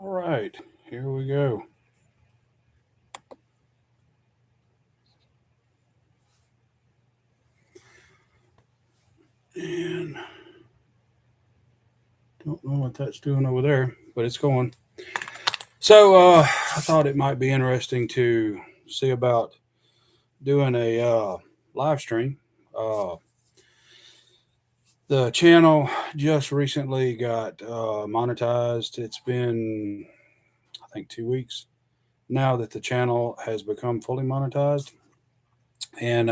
All right, here we go. And don't know what that's doing over there, but it's going. So I thought it might be interesting to see about doing a live stream. Uh, the channel just recently got monetized. It's been, I think, 2 weeks now that the channel has become fully monetized, and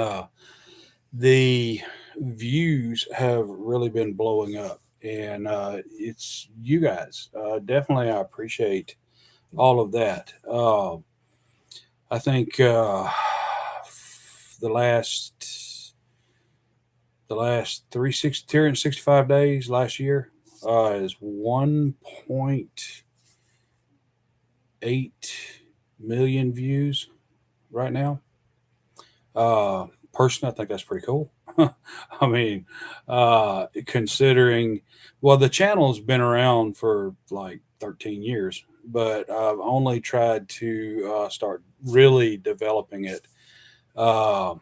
the views have really been blowing up. And it's you guys. Definitely, I appreciate all of that. I think the last the last 365 days last year is 1.8 million views right now. Uh, Personally, I think that's pretty cool. I mean, considering, well, the channel's been around for like 13 years, but I've only tried to start really developing it. Uh,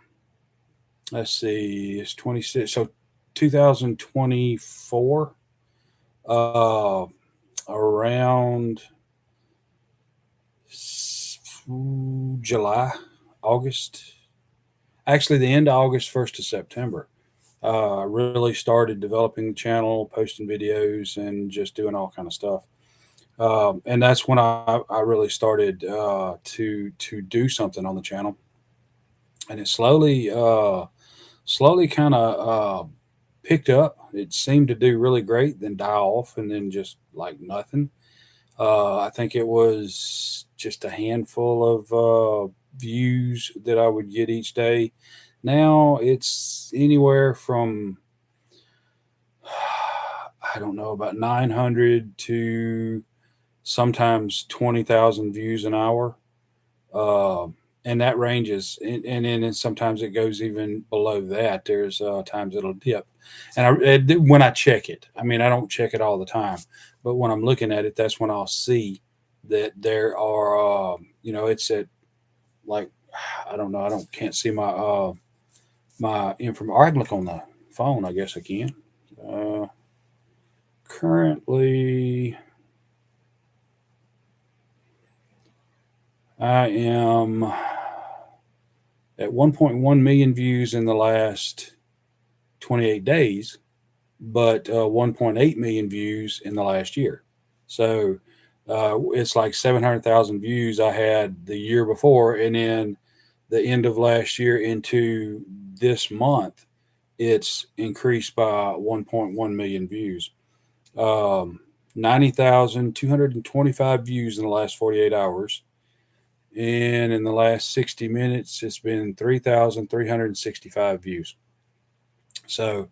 let's see, it's 26, so 2024, uh, around July, August, actually the end of August, 1st of September. Really started developing the channel, posting videos, and just doing all kind of stuff. And that's when I really started to do something on the channel, and it slowly kind of picked up. It seemed to do really great, then die off, and then just like nothing. I think it was just a handful of views that I would get each day. Now it's anywhere from, I don't know, about 900 to sometimes 20,000 views an hour. Uh, and that ranges, and then sometimes it goes even below that. There's times it'll dip, and when I check it, I mean, I don't check it all the time, but when I'm looking at it, that's when I'll see that there are, it's at, like, I don't know, I don't can't see my information. Or I can look on the phone. I guess I can. Uh, Currently, I am at 1.1 million views in the last 28 days, but 1.8 million views in the last year. So it's like 700,000 views I had the year before, and then the end of last year into this month, it's increased by 1.1 million views. 90,225 views in the last 48 hours. And in the last 60 minutes, it's been 3,365 views. So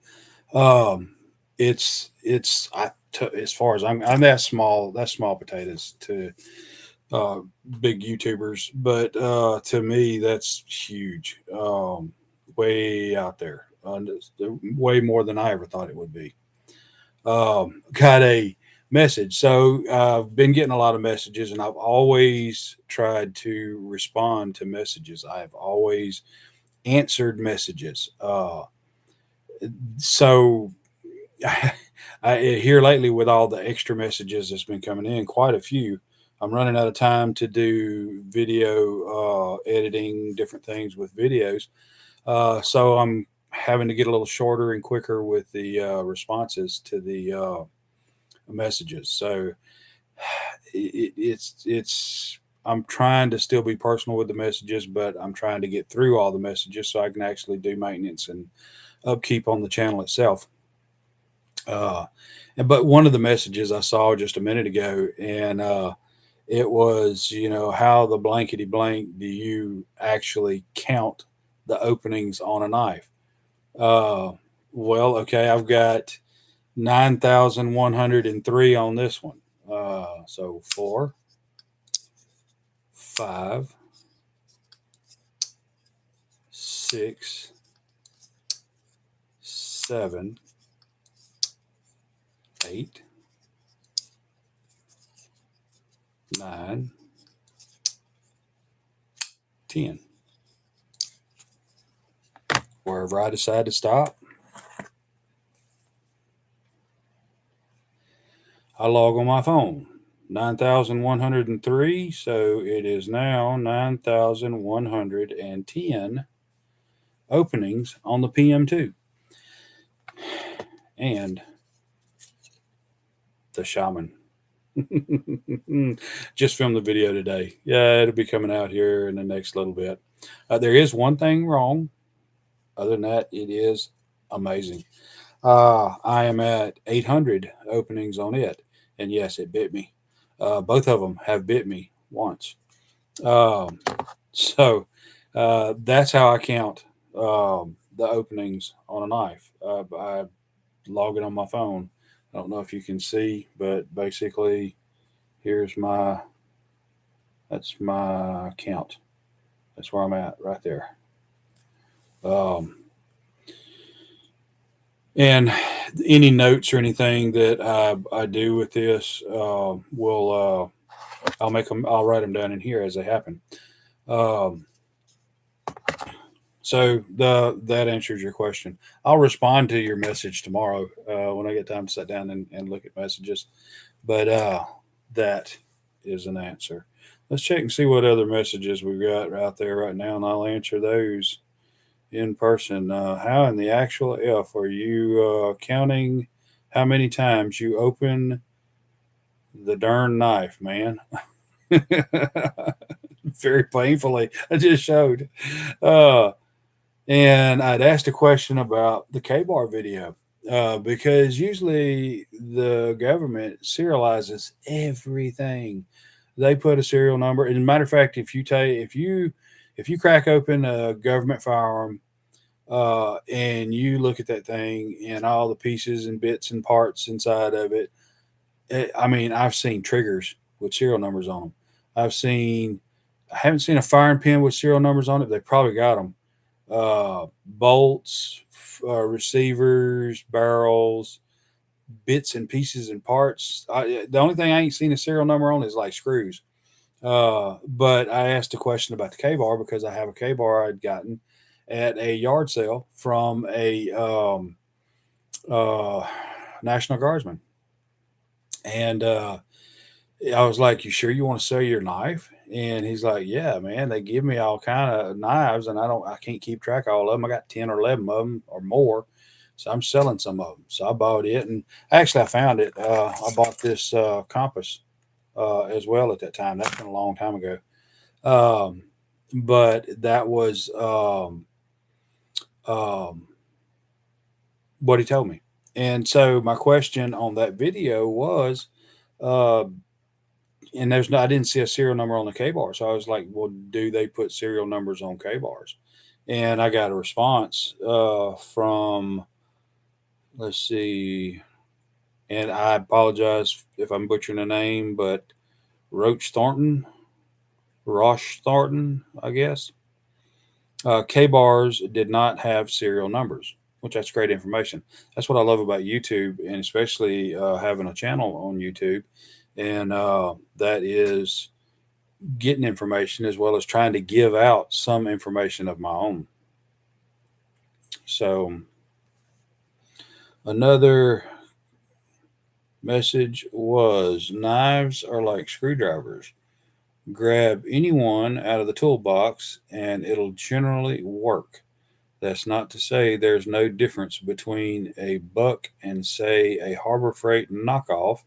um, as far as I'm that's small potatoes to uh, big YouTubers, but to me, that's huge. Way out there, way more than I ever thought it would be. Got a message. So I've been getting a lot of messages, and I've always tried to respond to messages. I've always answered messages. So here lately, with all the extra messages that's been coming in, quite a few, I'm running out of time to do video editing, different things with videos. So I'm having to get a little shorter and quicker with the responses to the messages. So it's I'm trying to still be personal with the messages, but I'm trying to get through all the messages so I can actually do maintenance and upkeep on the channel itself. Uh, but one of the messages I saw just a minute ago, and it was, how the blankety blank do you actually count the openings on a knife? Uh, well, okay, I've got 9,103 on this one. So 4, 5, 6, 7, 8, 9, 10. Wherever I decide to stop, I log on my phone. 9,103, so it is now 9,110 openings on the PM2. And the shaman. Just filmed the video today. Yeah, it'll be coming out here in the next little bit. There is one thing wrong. Other than that, it is amazing. I am at 800 openings on it. And yes, it bit me. Both of them have bit me once. Um, so that's how I count the openings on a knife. I log it on my phone. I don't know if you can see, but basically, here's that's my count. That's where I'm at right there. Um, and any notes or anything that I do with this I'll make them. I'll write them down in here as they happen. Um, so that answers your question. I'll respond to your message tomorrow when I get time to sit down and look at messages. But that is an answer. Let's check and see what other messages we've got out there right now, and I'll answer those in person. How in the actual F are you counting how many times you open the darn knife, man? Very painfully. I just showed. Uh, and I'd asked a question about the K-bar video because usually the government serializes everything. They put a serial number. And matter of fact, if you crack open a government firearm and you look at that thing and all the pieces and bits and parts inside of it, I mean, I've seen triggers with serial numbers on them. I haven't seen a firing pin with serial numbers on it. They probably got them. Bolts, receivers, barrels, bits and pieces and parts. The only thing I ain't seen a serial number on is like screws. But I asked a question about the K-bar because I have a K-bar I'd gotten at a yard sale from a uh, National Guardsman. And I was like, "You sure you want to sell your knife?" And he's like, "Yeah, man. They give me all kind of knives, and I can't keep track of all of them. I got 10 or 11 of them or more, so I'm selling some of them." So I bought it, and actually I found it. I bought this compass as well at that time. That's been a long time ago. Um, but that was um, what he told me. And so my question on that video was. Uh, and I didn't see a serial number on the K bar. So I was like, well, do they put serial numbers on K bars? And I got a response from, let's see, and I apologize if I'm butchering the name, but Roche Thornton, I guess. K bars did not have serial numbers, which that's great information. That's what I love about YouTube, and especially having a channel on YouTube. And that is getting information as well as trying to give out some information of my own. So, another message was knives are like screwdrivers. Grab any one out of the toolbox and it'll generally work. That's not to say there's no difference between a buck and, say, a Harbor Freight knockoff,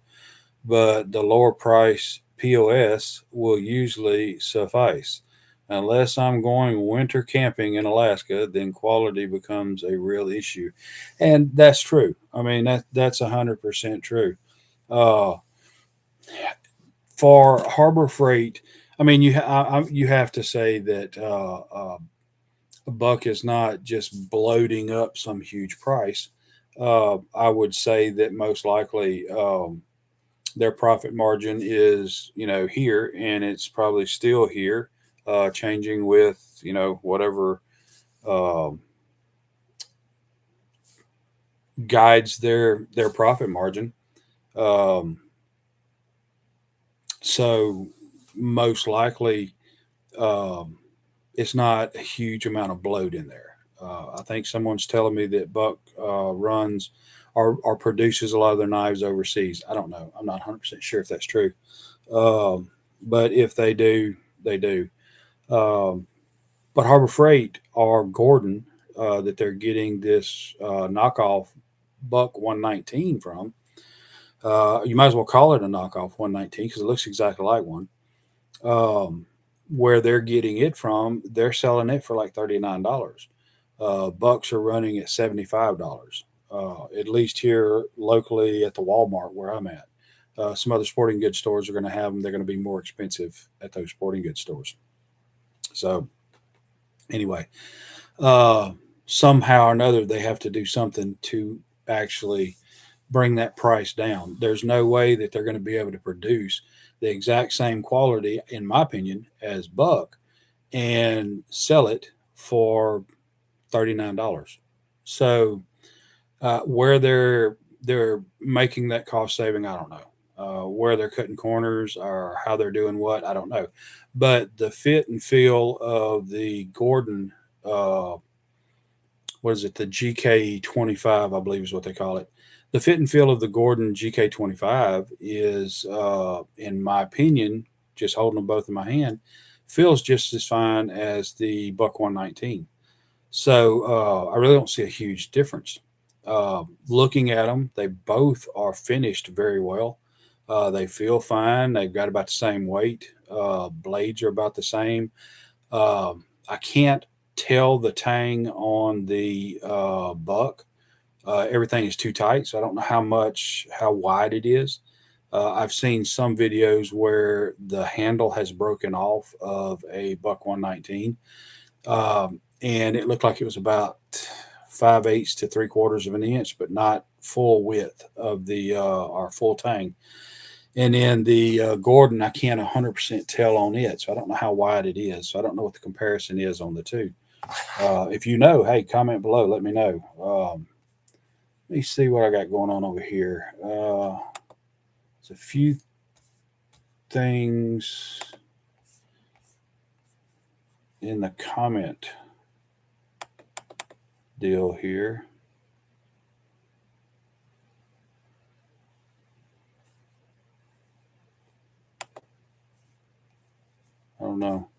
but the lower price POS will usually suffice. Unless I'm going winter camping in Alaska, then quality becomes a real issue, and that's true. I mean that's 100% true. Uh, for Harbor Freight, I mean you have to say that a buck is not just bloating up some huge price. I would say that most likely their profit margin is here, and it's probably still here, changing with whatever um guides their profit margin. um, so most likely it's not a huge amount of bloat in there. I think someone's telling me that Buck runs or produces a lot of their knives overseas. I don't know. I'm not 100% sure if that's true. Um, but if they do, they do. Um, but Harbor Freight or Gordon that they're getting this knockoff Buck 119 from, you might as well call it a knockoff 119 because it looks exactly like one. Um, where they're getting it from, they're selling it for like $39. Bucks are running at $75. At least here locally at the Walmart where I'm at. Some other sporting goods stores are going to have them. They're going to be more expensive at those sporting goods stores. So anyway, uh, somehow or another they have to do something to actually bring that price down. There's no way that they're going to be able to produce the exact same quality, in my opinion, as Buck and sell it for $39. So where they're making that cost saving, I don't know. Where they're cutting corners or how they're doing what, I don't know. But the fit and feel of the Gordon, uh, what is it, the GK25, I believe is what they call it. The fit and feel of the Gordon GK25 is, in my opinion, just holding them both in my hand, feels just as fine as the Buck 119. So I really don't see a huge difference. Looking at them, they both are finished very well. They feel fine. They've got about the same weight. Blades are about the same. I can't tell the tang on the Buck. Everything is too tight, so I don't know how wide it is. I've seen some videos where the handle has broken off of a Buck 119, and it looked like it was about 5/8 to 3/4 of an inch, but not full width of the or full tang. And then the Gordon, I can't 100% tell on it, so I don't know how wide it is. So I don't know what the comparison is on the two. If you know, hey, comment below. Let me know. Let me see what I got going on over here. There's a few things in the comment deal here. I don't know.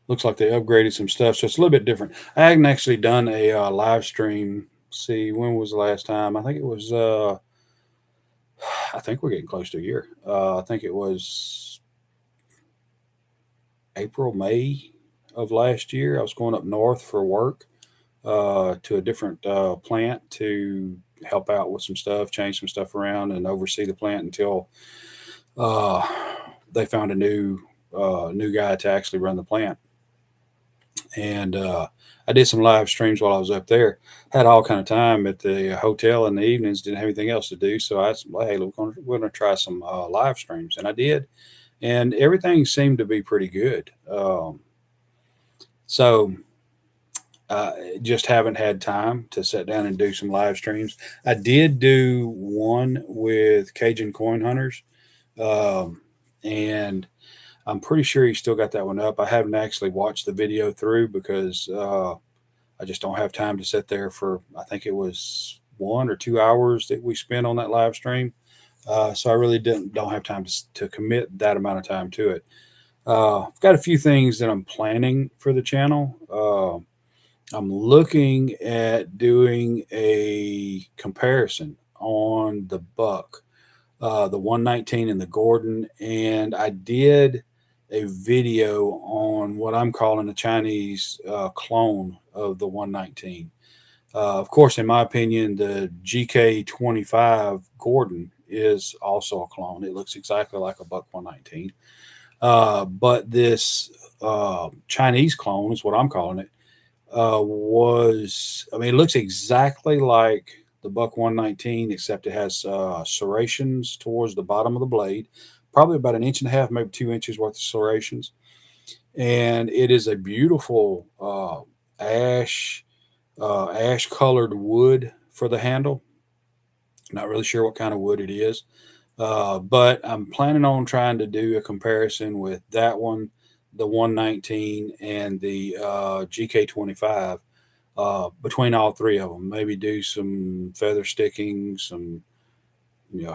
Looks like they upgraded some stuff, so it's a little bit different. I hadn't actually done a live stream. See, when was the last time? I think it was. I think we're getting close to a year. I think it was April, May of last year. I was going up north for work to a different plant to help out with some stuff, change some stuff around, and oversee the plant until uh, they found a new guy to actually run the plant. And I did some live streams while I was up there. Had all kind of time at the hotel in the evenings. Didn't have anything else to do, so I said, well, "Hey, we're going to try some live streams," and I did, and everything seemed to be pretty good. So just haven't had time to sit down and do some live streams. I did do one with Cajun Coin Hunters, um, and I'm pretty sure he still got that one up. I haven't actually watched the video through because I just don't have time to sit there for, I think it was 1 or 2 hours that we spent on that live stream. So I really don't have time to commit that amount of time to it. I've got a few things that I'm planning for the channel. I'm looking at doing a comparison on the Buck, the 119 and the Gordon, and I did a video on what I'm calling a Chinese clone of the 119. Of course, in my opinion, the GK25 Gordon is also a clone. It looks exactly like a Buck 119. But this Chinese clone is what I'm calling it. I mean, it looks exactly like the Buck 119, except it has serrations towards the bottom of the blade, probably about 1.5 inches, maybe 2 inches worth of serrations. And it is a beautiful ash colored wood for the handle. Not really sure what kind of wood it is, But I'm planning on trying to do a comparison with that one, the 119, and the GK25, between all three of them. Maybe do some feather sticking, some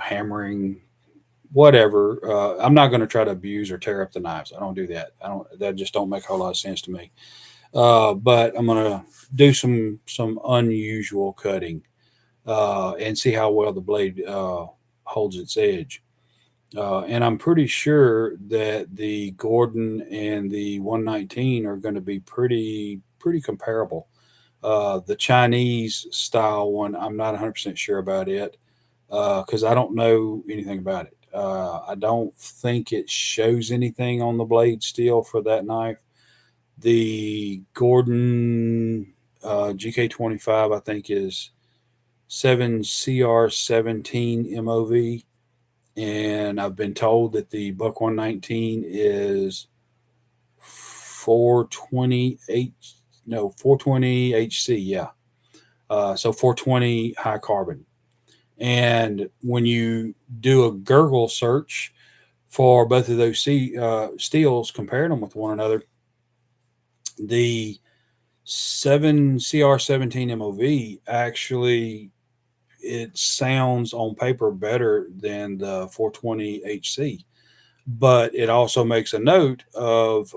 hammering, whatever. I'm not going to try to abuse or tear up the knives. I don't do that. I don't. That just don't make a whole lot of sense to me. But I'm going to do some unusual cutting and see how well the blade holds its edge. And I'm pretty sure that the Gordon and the 119 are going to be pretty comparable. The Chinese style one, I'm not 100% sure about it because I don't know anything about it. I don't think it shows anything on the blade steel for that knife. The Gordon GK25, I think, is 7CR17 MOV, and I've been told that the Buck 119 is 420H, no, 420HC, yeah. So 420 high carbon. And when you do a gurgle search for both of those steels, comparing them with one another, the 7CR17 MOV actually, it sounds on paper better than the 420HC, but it also makes a note of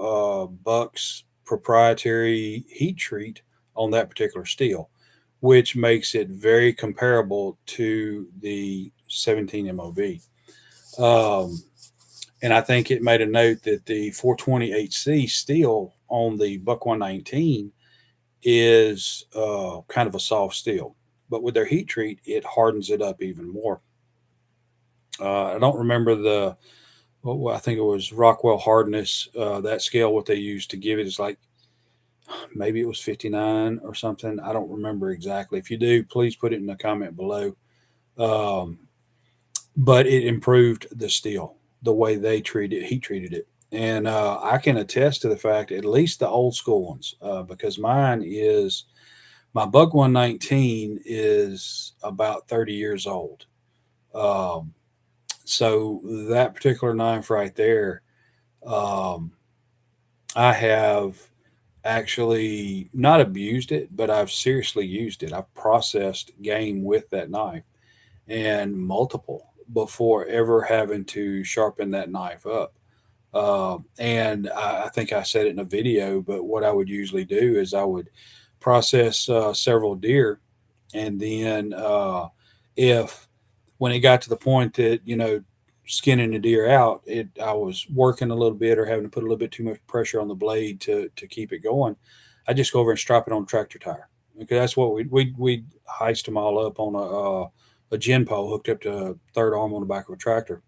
Buck's proprietary heat treat on that particular steel, which makes it very comparable to the 17 MOV. Um, and I think it made a note that the 420HC steel on the Buck 119 is kind of a soft steel, but with their heat treat, it hardens it up even more. I don't remember well, I think it was Rockwell hardness. That scale, what they used to give it is like maybe it was 59 or something. I don't remember exactly. If you do, please put it in the comment below. Um, but it improved the steel the way they treated heat treated it, and I can attest to the fact, at least the old school ones, because mine is my Buck 119 is about 30 years old. Um, so that particular knife right there, um, I have actually not abused it, but I've seriously used it. I've processed game with that knife and multiple before ever having to sharpen that knife up. And I think I said it in a video, but what I would usually do is I would process several deer, and then if when it got to the point that skinning the deer out, I was working a little bit or having to put a little bit too much pressure on the blade to keep it going, I just go over and strap it on a tractor tire. Okay, that's what we heist them all up on a gin pole hooked up to a third arm on the back of a tractor,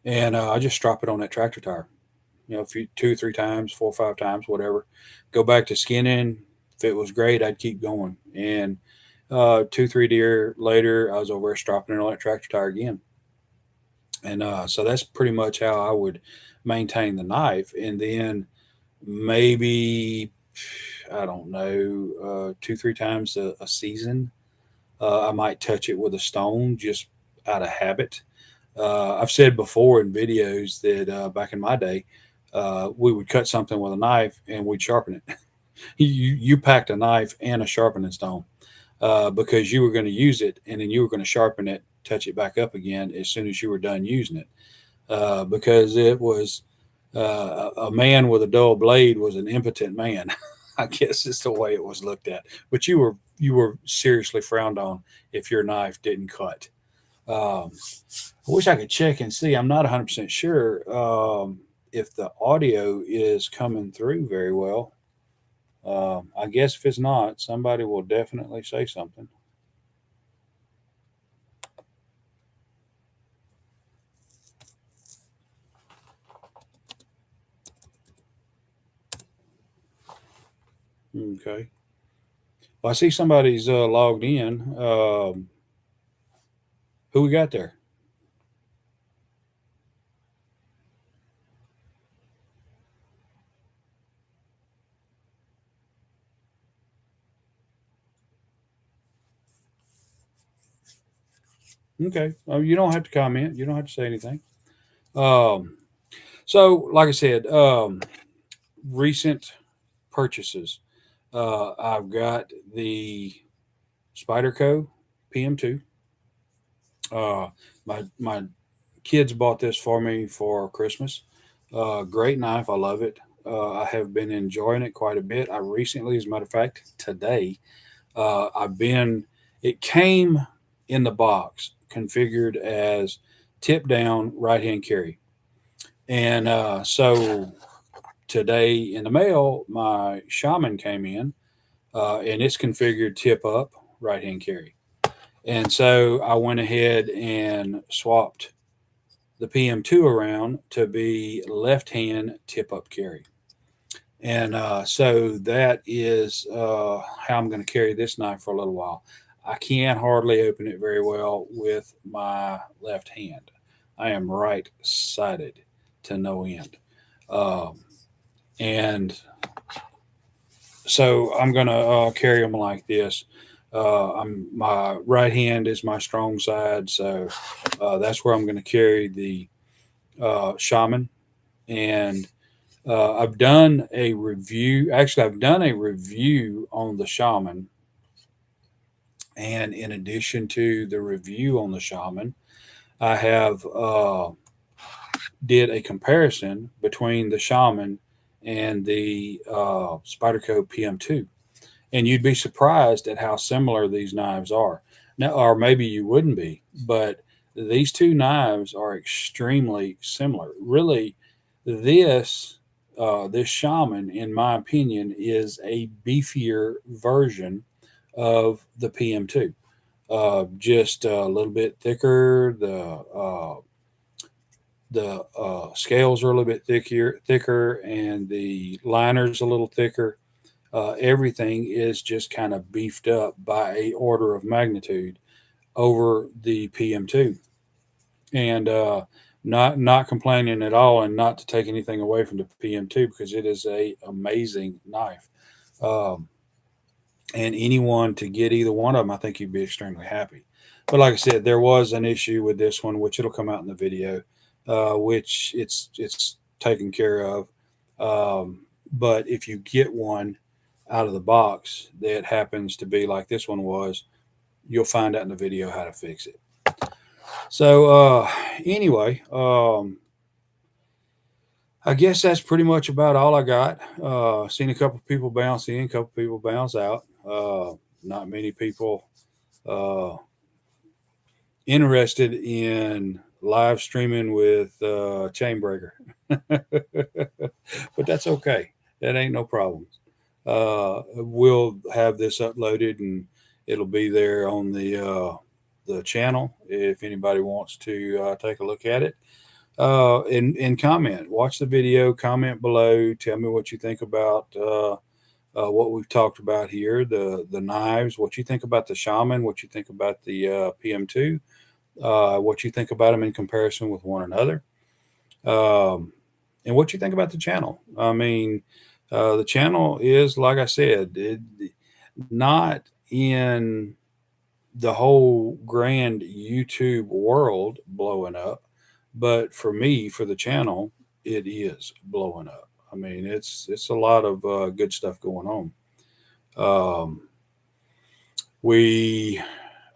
and I just strap it on that tractor tire. A few, 2 or 3 times, 4 or 5 times, whatever. Go back to skinning. If it was great, I'd keep going. And 2, 3 deer later, I was over there strapping it on that tractor tire again. And so that's pretty much how I would maintain the knife. And then maybe, I don't know, 2, 3 times a season, I might touch it with a stone just out of habit. I've said before in videos that back in my day, we would cut something with a knife and we'd sharpen it. You packed a knife and a sharpening stone because you were going to use it, and then you were going to sharpen it, touch it back up again as soon as you were done using it. Because it was a man with a dull blade was an impotent man. I guess it's the way it was looked at. But you were seriously frowned on if your knife didn't cut. I wish I could check and see. I'm not 100% sure if the audio is coming through very well. I guess if it's not, somebody will definitely say something. Okay. Well, I see somebody's logged in. Who we got there? Okay. You don't have to comment. You don't have to say anything. Um, so, like I said, recent purchases. I've got the Spyderco PM2. Uh, my kids bought this for me for Christmas. Great knife. I love it. I have been enjoying it quite a bit. I recently, as a matter of fact, today, I've been. It came in the box configured as tip down right hand carry, and so today in the mail, my Shaman came in, and it's configured tip up right hand carry. And so I went ahead and swapped the PM2 around to be left hand tip up carry. And so that is how I'm going to carry this knife for a little while. I can't hardly open it very well with my left hand. I am right sided to no end. Um, and so I'm going to carry them like this. My right hand is my strong side, so that's where I'm going to carry the Shaman. And I've done a review. Actually, I've done a review on the Shaman, and in addition to the review on the Shaman, I have did a comparison between the Shaman and the Spyderco PM2, and you'd be surprised at how similar these knives are. Now, or maybe you wouldn't be, but these two knives are extremely similar. Really, this Shaman, in my opinion, is a beefier version of the PM2. Just a little bit thicker. The scales are a little bit thicker, and the liner's a little thicker. Everything is just kind of beefed up by a order of magnitude over the PM2, and not complaining at all, and not to take anything away from the PM2 because it is a amazing knife. Um, and anyone to get either one of them, I think you'd be extremely happy. But like I said, there was an issue with this one, which it'll come out in the video, which it's taken care of. Um, but if you get one out of the box that happens to be like this one was, you'll find out in the video how to fix it. So anyway, I guess that's pretty much about all I got. Seen a couple people bounce in, a couple people bounce out. Not many people uh, interested in live streaming with Chainbreaker, but that's okay. That ain't no problem. We'll have this uploaded, and it'll be there on the channel if anybody wants to take a look at it. And comment, watch the video, comment below, tell me what you think about what we've talked about here, the knives, what you think about the Shaman, what you think about the PM2, what you think about them in comparison with one another, um, and what you think about the channel. I mean, the channel is, like I said, not in the whole grand YouTube world blowing up, but for me, for the channel, it is blowing up. I mean, it's a lot of good stuff going on. Um, we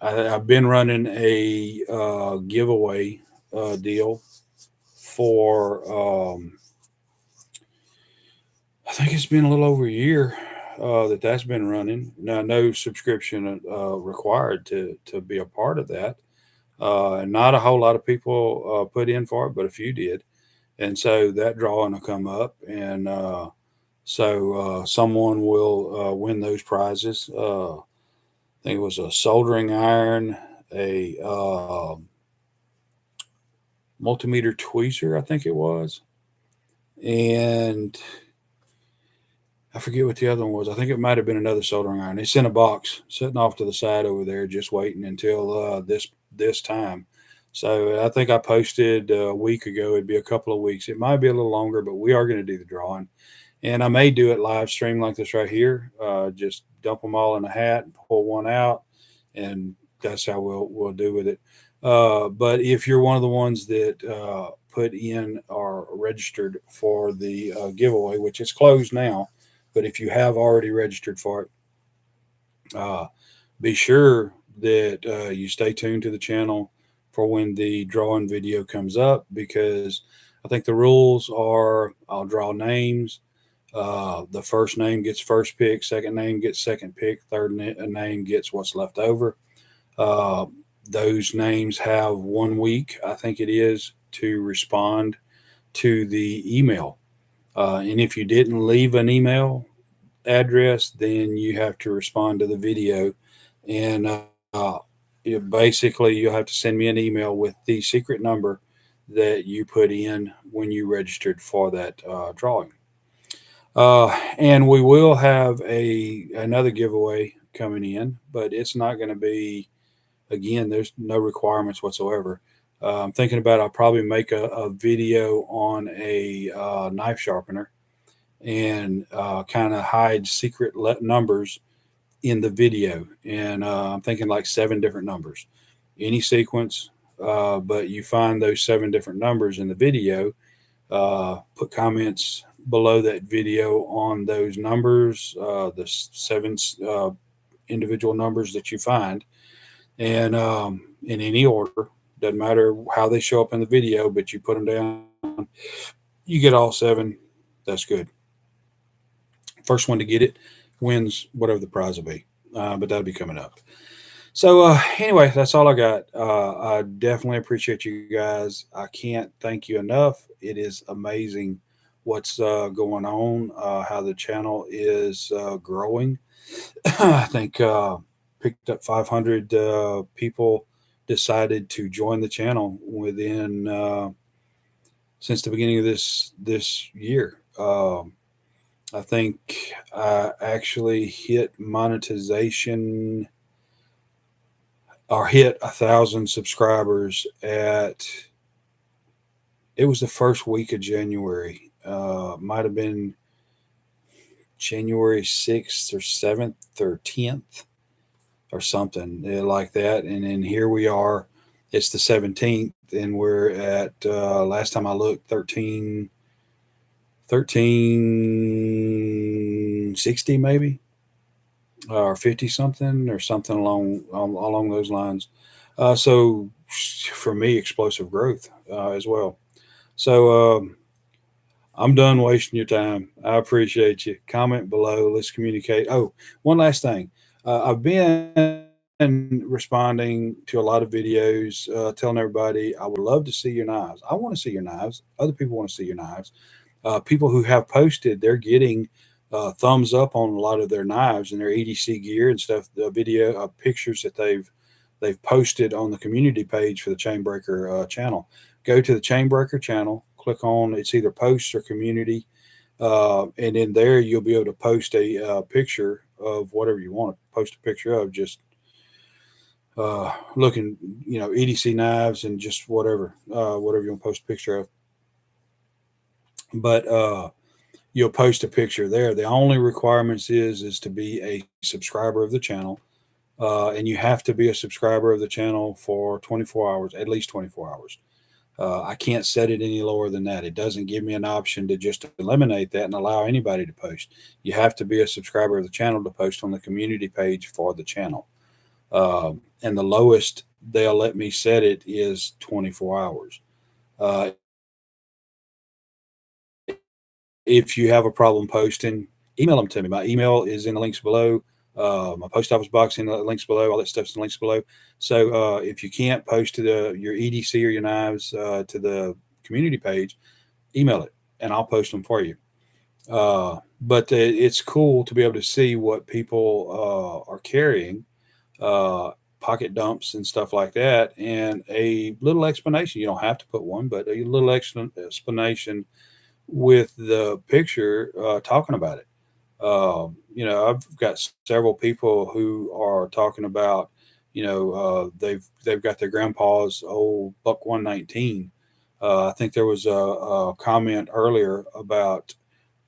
I've been running a giveaway deal for I think it's been a little over a year that's been running. Now, no subscription required to be a part of that. Not a whole lot of people put in for it, but a few did, and so that drawing will come up, and so someone will win those prizes. I think it was a soldering iron, a multimeter tweezer, I think it was, and I forget what the other one was. I think it might have been another soldering iron. It's in a box, sitting off to the side over there, just waiting until this time. So I think I posted a week ago. It'd be a couple of weeks. It might be a little longer, but we are going to do the drawing, and I may do it live stream like this right here. Just dump them all in a hat and pull one out, and that's how we'll do with it. But if you're one of the ones that put in or registered for the giveaway, which is closed now, but if you have already registered for it, uh, be sure that you stay tuned to the channel for when the drawing video comes up, because I think the rules are I'll draw names. The first name gets first pick, second name gets second pick, third name gets what's left over. Uh, those names have 1 week, I think it is, to respond to the email. And if you didn't leave an email address, then you have to respond to the video. And basically, you'll have to send me an email with the secret number that you put in when you registered for that drawing. And we will have another giveaway coming in, but it's not going to be, again, there's no requirements whatsoever. I'm thinking about I'll probably make a video on a knife sharpener and kind of hide secret numbers in the video. And I'm thinking like 7 different numbers, any sequence, but you find those 7 different numbers in the video. Put comments below that video on those numbers, the 7 individual numbers that you find, and in any order. Doesn't matter how they show up in the video, but you put them down. You get all 7. That's good. First one to get it wins whatever the prize will be. But that'll be coming up. So anyway, that's all I got. I definitely appreciate you guys. I can't thank you enough. It is amazing what's going on, how the channel is growing. I think picked up 500 people decided to join the channel within since the beginning of this year. I think I actually hit monetization or hit 1,000 subscribers at, it was the first week of January. Might have been January 6th or 7th or 10th or something like that. And then here we are. It's the 17th, and we're at, last time I looked, 1360 maybe, or 50 something, or something along those lines. So for me, explosive growth as well. So I'm done wasting your time. I appreciate you. Comment below. Let's communicate. Oh, one last thing. I've been responding to a lot of videos, telling everybody I would love to see your knives. I want to see your knives. Other people want to see your knives. People who have posted, they're getting thumbs up on a lot of their knives and their EDC gear and stuff. The video pictures that they've posted on the community page for the Chainbreaker channel. Go to the Chainbreaker channel, click on, it's either posts or community, and in there you'll be able to post a picture of whatever you want to post a picture of. Just looking, EDC knives and just whatever you want to post a picture of. But you'll post a picture there. The only requirements is to be a subscriber of the channel, and you have to be a subscriber of the channel for 24 hours, at least 24 hours. I can't set it any lower than that. It doesn't give me an option to just eliminate that and allow anybody to post. You have to be a subscriber of the channel to post on the community page for the channel. And the lowest they'll let me set it is 24 hours. If you have a problem posting, email them to me. My email is in the links below. My post office box in the links below. All that stuff's in the links below. So if you can't post to your EDC or your knives to the community page, email it and I'll post them for you. But it's cool to be able to see what people are carrying, pocket dumps and stuff like that, and a little explanation. You don't have to put one, but a little explanation with the picture talking about it. I've got several people who are talking about, they've got their grandpa's old Buck 119. I think there was a comment earlier about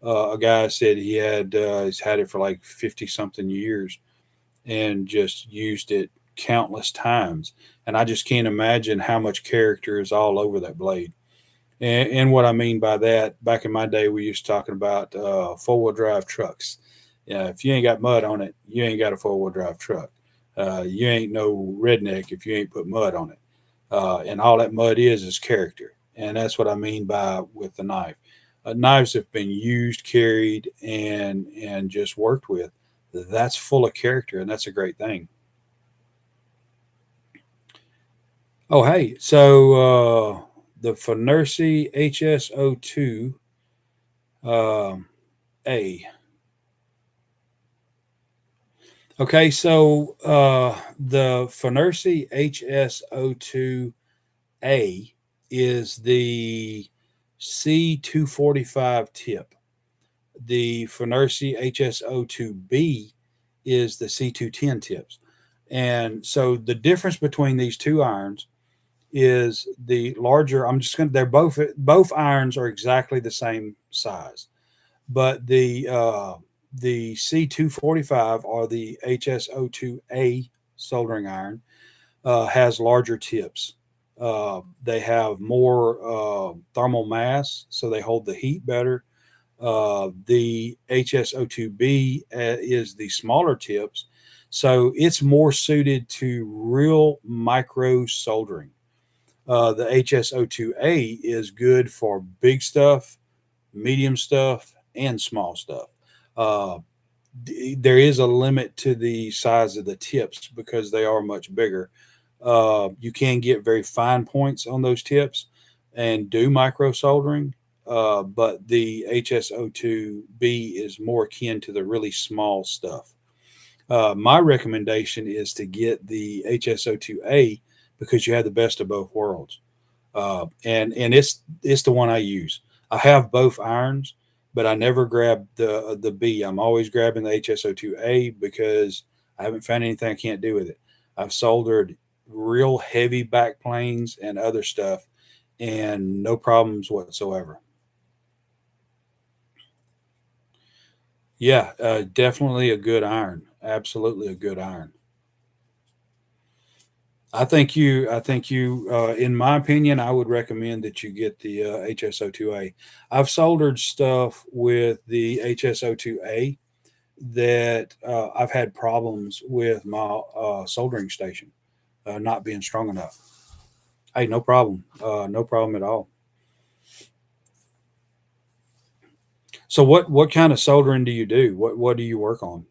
a guy said he's had it for like 50 something years and just used it countless times, and I just can't imagine how much character is all over that blade. And what I mean by that, back in my day, we used to talking about 4-wheel drive trucks. Yeah, if you ain't got mud on it, you ain't got a 4-wheel drive truck. You ain't no redneck if you ain't put mud on it. And all that mud is character, and that's what I mean by with the knife. Knives have been used, carried, and just worked with. That's full of character, and that's a great thing. Oh, hey, so the Finersi HSO2 um, A. Okay, so the Finersi HSO2A is the C245 tip. The Finersi HSO2B is the C210 tips. And so the difference between these two irons is the larger. I'm just going to, they're both irons are exactly the same size, but the C245 or the HSO2A soldering iron has larger tips. They have more thermal mass, so they hold the heat better. The HSO2B is the smaller tips, so it's more suited to real micro soldering. The HSO2A is good for big stuff, medium stuff, and small stuff. Uh, there is a limit to the size of the tips because they are much bigger. You can get very fine points on those tips and do micro soldering, but the HSO2B is more akin to the really small stuff. My recommendation is to get the HSO2A because you have the best of both worlds, and it's the one I use. I have both irons, but I never grab the B. I'm always grabbing the HSO2A because I haven't found anything I can't do with it. I've soldered real heavy back planes and other stuff, and no problems whatsoever. Yeah, definitely a good iron. Absolutely a good iron. In my opinion, I would recommend that you get the HSO2A. I've soldered stuff with the HSO2A that I've had problems with my soldering station not being strong enough. Hey, no problem. No problem at all. So, what kind of soldering do you do? What do you work on?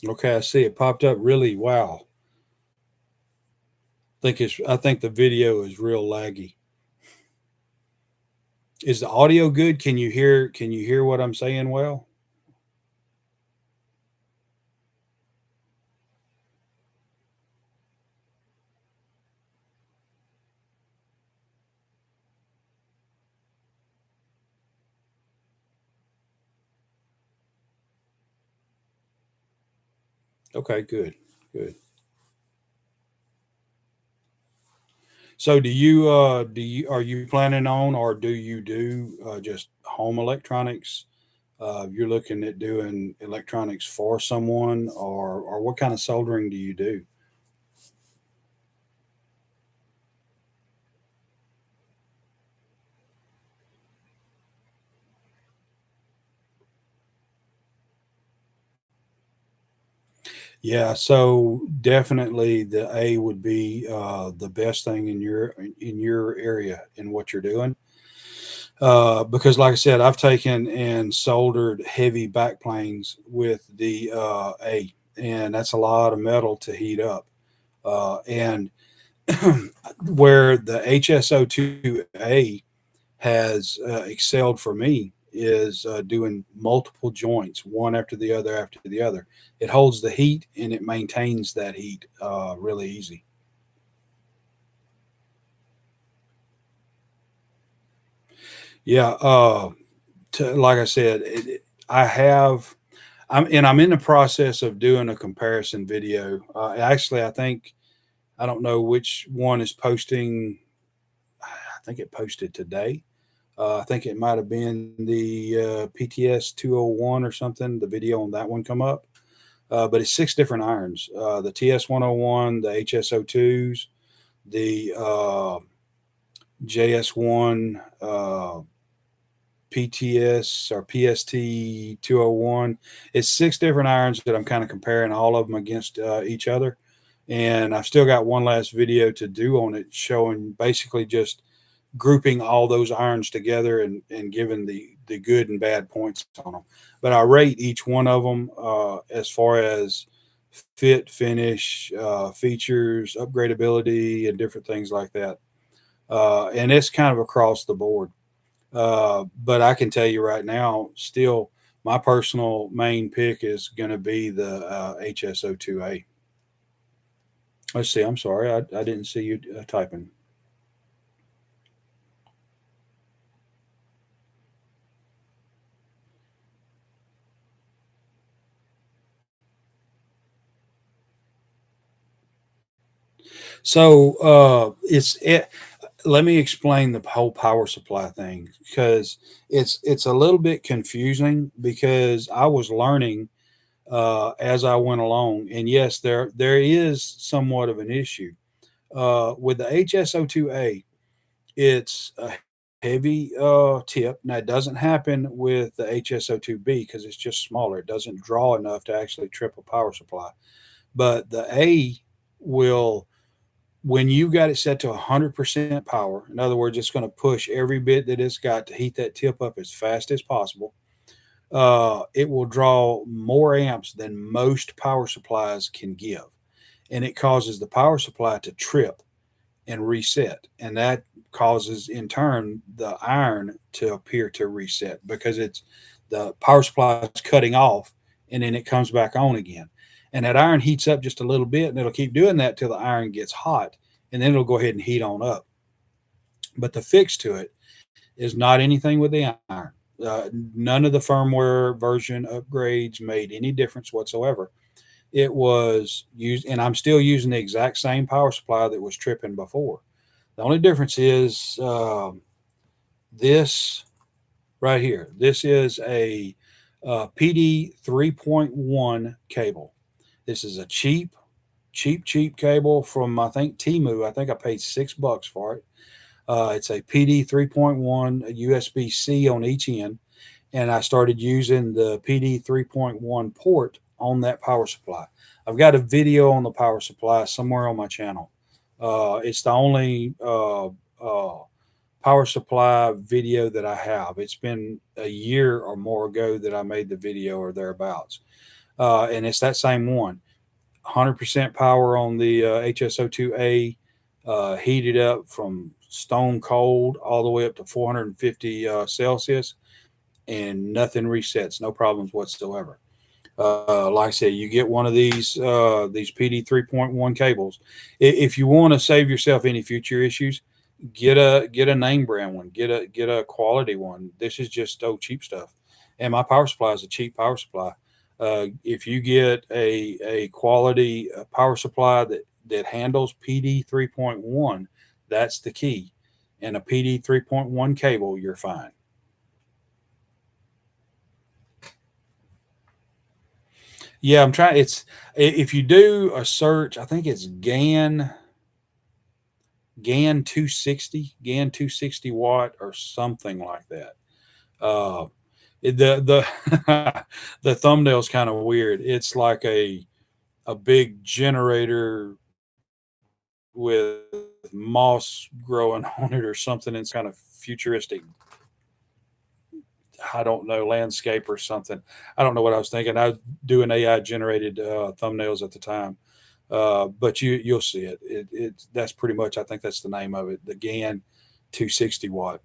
Okay, I see it popped up. Really, wow. I think the video is real laggy. Is the audio good? Can you hear what I'm saying well? Okay, good. Good. So do you are you planning on or do you do just home electronics? You're looking at doing electronics for someone or what kind of soldering do you do? Yeah, so definitely the A would be the best thing in your area in what you're doing. Because, like I said, I've taken and soldered heavy backplanes with the A, and that's a lot of metal to heat up. And where the HSO2A has excelled for me is doing multiple joints, one after the other after the other. It holds the heat and it maintains that heat really easy. Yeah, like I said, I have. I'm in the process of doing a comparison video. Actually, I don't know which one is posting. I think it posted today. I think it might have been the PTS 201 or something. The video on that one come up, but it's 6 different irons: the TS 101, the HSO2s, the JS1, PTS or PST 201. It's 6 different irons that I'm kind of comparing all of them against each other. And I've still got one last video to do on it, showing basically just grouping all those irons together and giving the good and bad points on them. But I rate each one of them as far as fit, finish, features, upgradability, and different things like that. And it's kind of across the board. But I can tell you right now, still, my personal main pick is going to be the HSO2A. Let's see. I'm sorry, I didn't see you typing. So let me explain the whole power supply thing, because it's a little bit confusing, because I was learning as I went along, and yes, there is somewhat of an issue with the HSO2A. It's a heavy tip. Now, it doesn't happen with the HSO2B because it's just smaller. It doesn't draw enough to actually trip a power supply. But the A will, when you got it set to 100% power, in other words, it's going to push every bit that it's got to heat that tip up as fast as possible. It will draw more amps than most power supplies can give. And it causes the power supply to trip and reset. And that causes, in turn, the iron to appear to reset, because it's the power supply is cutting off and then it comes back on again. And that iron heats up just a little bit, and it'll keep doing that till the iron gets hot, and then it'll go ahead and heat on up. But the fix to it is not anything with the iron. None of the firmware version upgrades made any difference whatsoever. It was used, and I'm still using the exact same power supply that was tripping before. The only difference is this right here. This is a PD 3.1 cable. This is a cheap cable from, I think, Timu. I think I paid $6 for it. It's a PD 3.1 USB-C on each end, and I started using the PD 3.1 port on that power supply. I've got a video on the power supply somewhere on my channel. It's the only power supply video that I have. It's been a year or more ago that I made the video or thereabouts. And it's that same one. 100% power on the HSO2A, heated up from stone cold all the way up to 450 Celsius, and nothing resets, no problems whatsoever. Like I said, you get one of these PD 3.1 cables. If you want to save yourself any future issues, get a name brand one, get a quality one. This is just cheap stuff, and my power supply is a cheap power supply. If you get a quality power supply that handles PD 3.1, that's the key. And a PD 3.1 cable, you're fine. Yeah, I'm trying. It's if you do a search, I think it's GAN 260 watt or something like that. Uh, the the thumbnail's kind of weird. It's like a big generator with moss growing on it or something. It's kind of futuristic. I don't know, landscape or something. I don't know what I was thinking. I was doing AI generated thumbnails at the time, but you'll see it. That's pretty much. I think that's the name of it. The GAN 260 watt.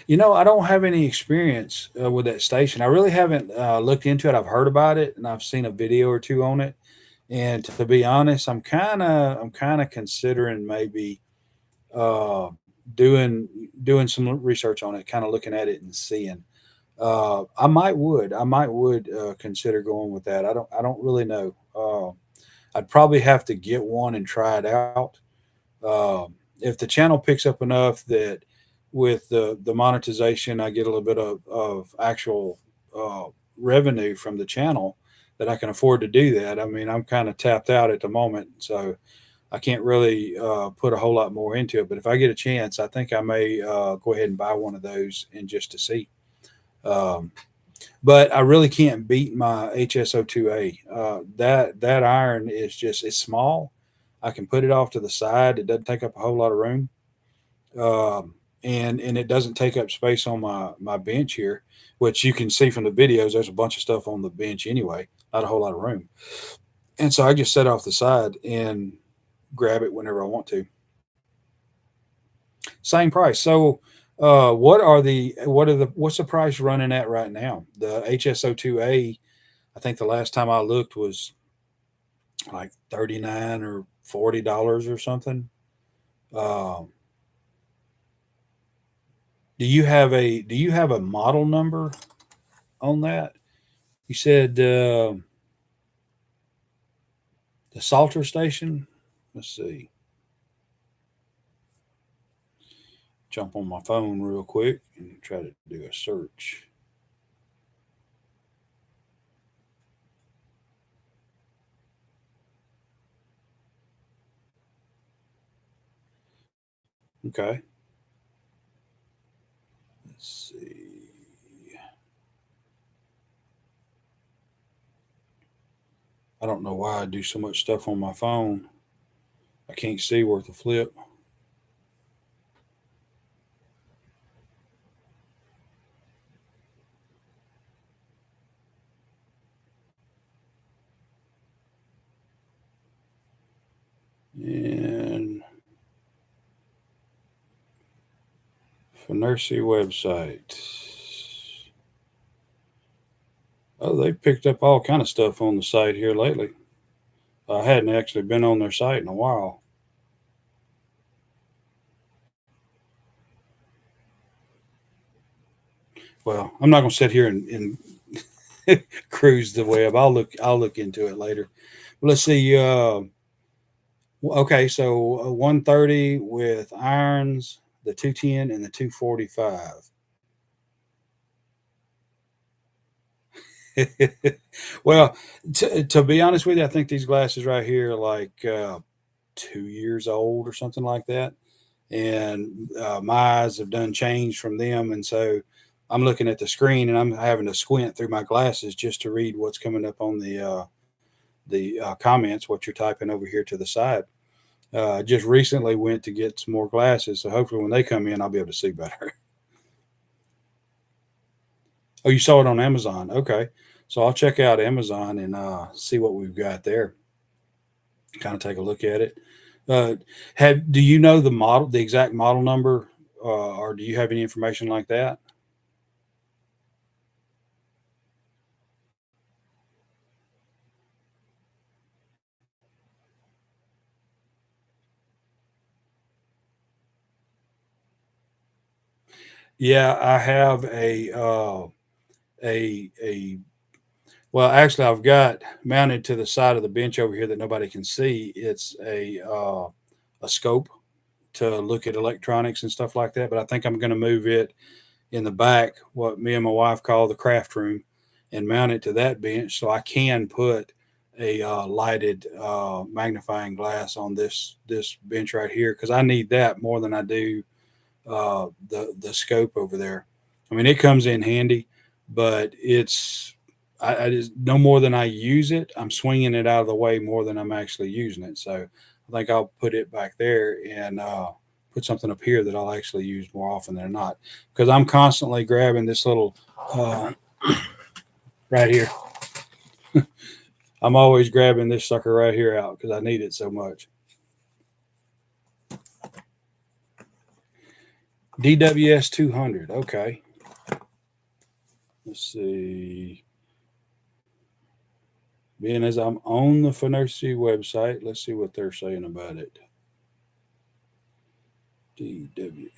I don't have any experience with that station. I really haven't looked into it. I've heard about it and I've seen a video or two on it. And to be honest, I'm kind of considering maybe uh, doing doing some research on it, kind of looking at it and seeing. I might would consider going with that. I don't really know. I'd probably have to get one and try it out. If the channel picks up enough that with the monetization, I get a little bit of actual uh, revenue from the channel that I can afford to do that. I mean, I'm kind of tapped out at the moment, so I can't really put a whole lot more into it. But if I get a chance, I think I may go ahead and buy one of those and just to see. Um, but I really can't beat my HSO2A. That iron is just it's small. I can put it off to the side. It doesn't take up a whole lot of room, and it doesn't take up space on my bench here, which you can see from the videos. There's a bunch of stuff on the bench anyway, not a whole lot of room, and so I just set it off the side and grab it whenever I want to. Same price. So, what's the price running at right now? The HSO2A, I think the last time I looked was like $39 or $40 or something. Um, do you have a model number on that? You said the Salter station. Let's see. Jump on my phone real quick and try to do a search. Okay. Let's see. I don't know why I do so much stuff on my phone. I can't see worth a flip. And for Nursery website. Oh, they've picked up all kind of stuff on the site here lately. I hadn't actually been on their site in a while. Well, I'm not going to sit here and cruise the web. I'll look into it later. But let's see. Okay, so 130 with irons, the 210 and the 245. Well, to be honest with you, I think these glasses right here are like 2 years old or something like that. And my eyes have done changed from them. And so I'm looking at the screen and I'm having to squint through my glasses just to read what's coming up on the comments, what you're typing over here to the side. Just recently went to get some more glasses. So hopefully when they come in, I'll be able to see better. Oh, you saw it on Amazon. Okay. So I'll check out Amazon and see what we've got there. Kind of take a look at it. Uh, do you know the exact model number, or do you have any information like that? Yeah, I have a well, actually, I've got mounted to the side of the bench over here that nobody can see. It's a scope to look at electronics and stuff like that. But I think I'm going to move it in the back, what me and my wife call the craft room, and mount it to that bench so I can put a lighted magnifying glass on this bench right here because I need that more than I do the scope over there. I mean, it comes in handy, but I just no more than I use it. I'm swinging it out of the way more than I'm actually using it. So I think I'll put it back there and put something up here that I'll actually use more often than not because I'm constantly grabbing this little uh, right here. I'm always grabbing this sucker right here out because I need it so much. DWS 200. Okay. Let's see. Being as I'm on the Finercy website, let's see what they're saying about it. DWS.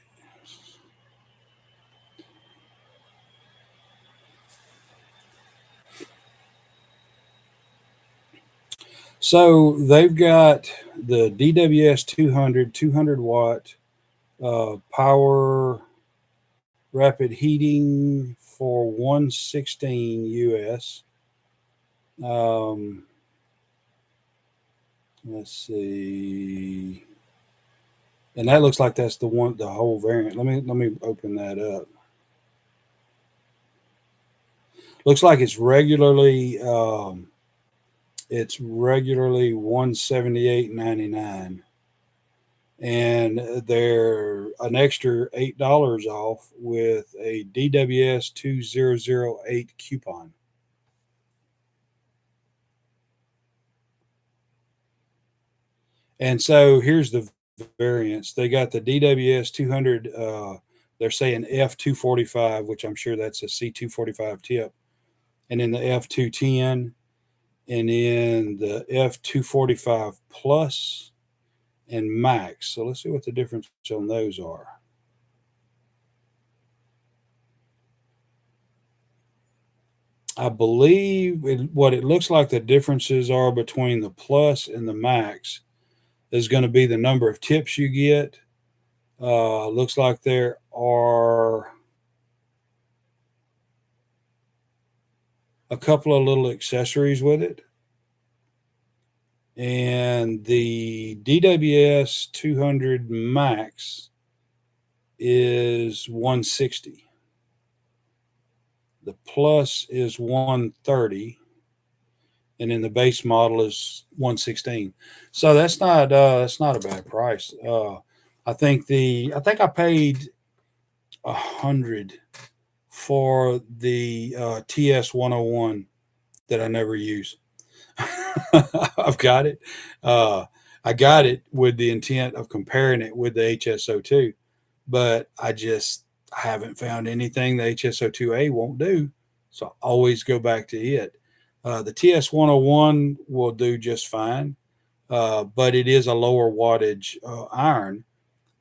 So they've got the DWS 200, 200 watt power rapid heating for 116 US. Let's see. And that looks like that's the whole variant. Let me open that up. Looks like it's regularly 178.99, and they're an extra $8 off with a DWS 2008 coupon. And so here's the variants. They got the DWS 200. They're saying F245, which I'm sure that's a C245 tip, and then the F210, and then the F245 Plus and Max. So let's see what the difference on those are. I believe what it looks like the differences are between the Plus and the Max is going to be the number of tips you get. Looks like there are a couple of little accessories with it. And the DWS 200 Max is 160. The Plus is 130. And then the base model is 116. So that's not a bad price. I think I paid 100 for the TS 101 that I never use. I've got it. I got it with the intent of comparing it with the HSO2, but I haven't found anything the HSO2A won't do. So I always go back to it. The TS 101 will do just fine, but it is a lower wattage iron.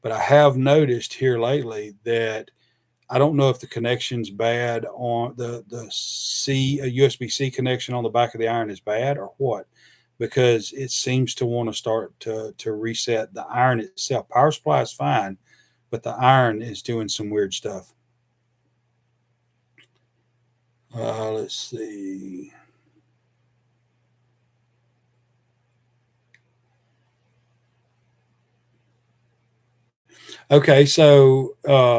But I have noticed here lately that I don't know if the connection's bad on the USB-C connection on the back of the iron is bad or what, because it seems to want to start to reset the iron itself. Power supply is fine, but the iron is doing some weird stuff. Let's see. Okay, so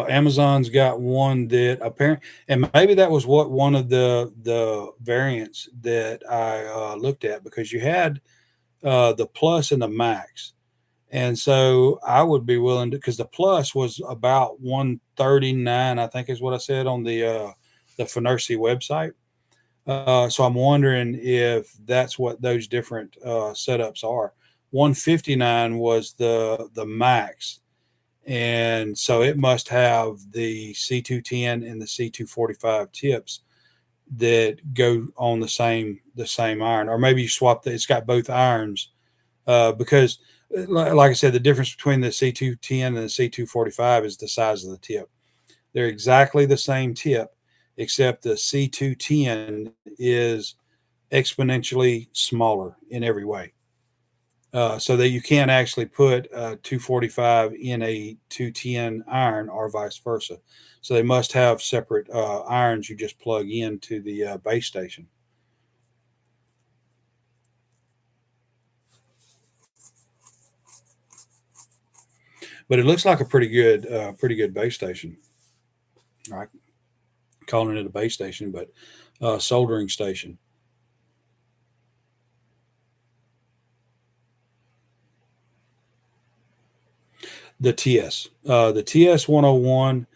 Amazon's got one that apparently, and maybe that was what one of the variants that I looked at, because you had the Plus and the Max, and so I would be willing to, because the Plus was about 139, I think is what I said on the Finercy website. So I'm wondering if that's what those different setups are. 159 was the Max, and so it must have the C210 and the C245 tips that go on the same iron, or maybe you swap it's got both irons, because like I said, the difference between the C210 and the C245 is the size of the tip. They're exactly the same tip, except the C210 is exponentially smaller in every way. So that you can't actually put a 245 in a 210 iron or vice versa. So they must have separate irons you just plug into the base station. But it looks like a pretty good base station. All right, calling it a base station, but soldering station. The TS 101.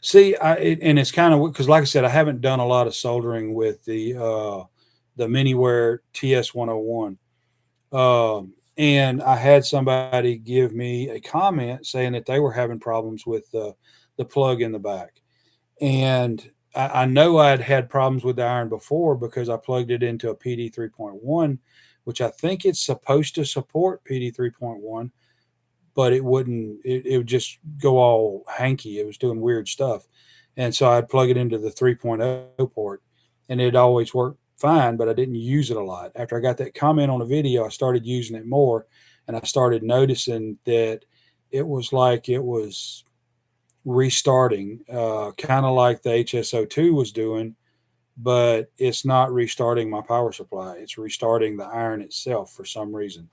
See, and it's kind of because, like I said, I haven't done a lot of soldering with the Miniware TS 101. And I had somebody give me a comment saying that they were having problems with the the plug in the back. And I know I'd had problems with the iron before because I plugged it into a PD 3.1, which I think it's supposed to support PD 3.1, but it wouldn't, it would just go all hanky. It was doing weird stuff. And so I'd plug it into the 3.0 port and it always worked fine, but I didn't use it a lot. After I got that comment on a video, I started using it more and I started noticing that it was like it was restarting, kind of like the HSO2 was doing, but it's not restarting my power supply. It's restarting the iron itself for some reason.